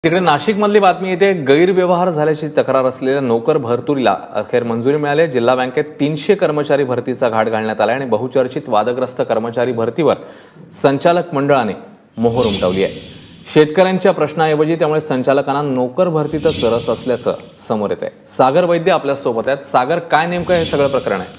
तिकडे नाशिक मधली बातमी येते। गैरव्यवहार झाल्याची तक्रार असलेल्या नोकर भरतीला अखेर मंजुरी मिळाली। जिल्हा बँकेत 300 कर्मचारी भरतीचा घाट घालण्यात आला आणि बहुचर्चित वादग्रस्त कर्मचारी भरतीवर संचालक मंडळाने मोहर उमटवली आहे। शेतकऱ्यांच्या प्रश्नाऐवजी त्यामुळे संचालकांना नोकर भरतीतच रस असल्याचं समोर येत आहे। सागर वैद्य आपल्या सोबत आहेत। सागर, काय नेमकं हे सगळं प्रकरण आहे?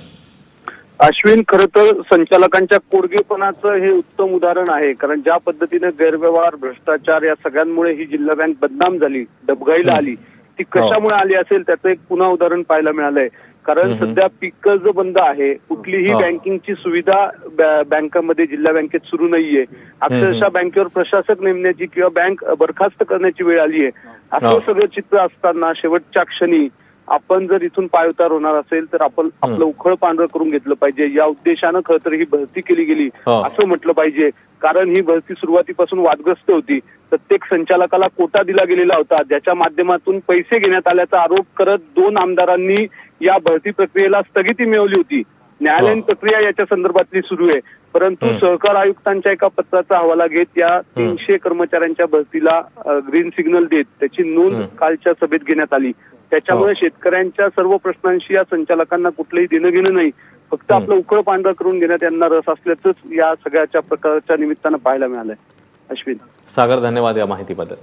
अश्विन, खरं तर संचालकांच्या कोडगेपणाचं हे उत्तम उदाहरण आहे। कारण ज्या पद्धतीने गैरव्यवहार, भ्रष्टाचार या सगळ्यांमुळे ही जिल्हा बँक बदनाम झाली, डबघाईला आली, ती कशामुळे आली असेल त्याचं एक पुन्हा उदाहरण पाहायला मिळालंय। कारण सध्या पीक कर्ज बंद आहे, कुठलीही बँकिंगची सुविधा बँकांमध्ये जिल्हा बँकेत सुरू नाहीये। अक्षरशः बँकेवर प्रशासक नेमण्याची किंवा बँक बरखास्त करण्याची वेळ आली आहे। असं सगळं चित्र असताना शेवटच्या क्षणी आपण जर इथून पायउतार होणार असेल तर आपण आपलं उखळ पांढरं करून घेतलं पाहिजे। या उद्देशानं खरं तर ही भरती केली गेली असं म्हटलं पाहिजे। कारण ही भरती सुरुवातीपासून वादग्रस्त होती। प्रत्येक संचालकाला कोटा दिला गेलेला होता, ज्याच्या माध्यमातून पैसे घेण्यात आल्याचा आरोप करत 2 आमदारांनी या भरती प्रक्रियेला स्थगिती मिळवली होती। न्यायालयीन प्रक्रिया याच्या संदर्भातली सुरू आहे, परंतु सहकार आयुक्तांच्या एका पत्राचा हवाला घेत या 300 कर्मचाऱ्यांच्या भरतीला ग्रीन सिग्नल देत त्याची नोंद कालच्या सभेत घेण्यात आली। त्याच्यामुळे शेतकऱ्यांच्या सर्व प्रश्नांशी या संचालकांना कुठलंही देणं घेणं नाही, फक्त आपलं उखळ पांढरं करून घेण्यात यांना रस असल्याचंच या सगळ्याच्या प्रकारच्या निमित्तानं पाहायला मिळालंय। अश्विन, सागर, धन्यवाद या माहितीबद्दल।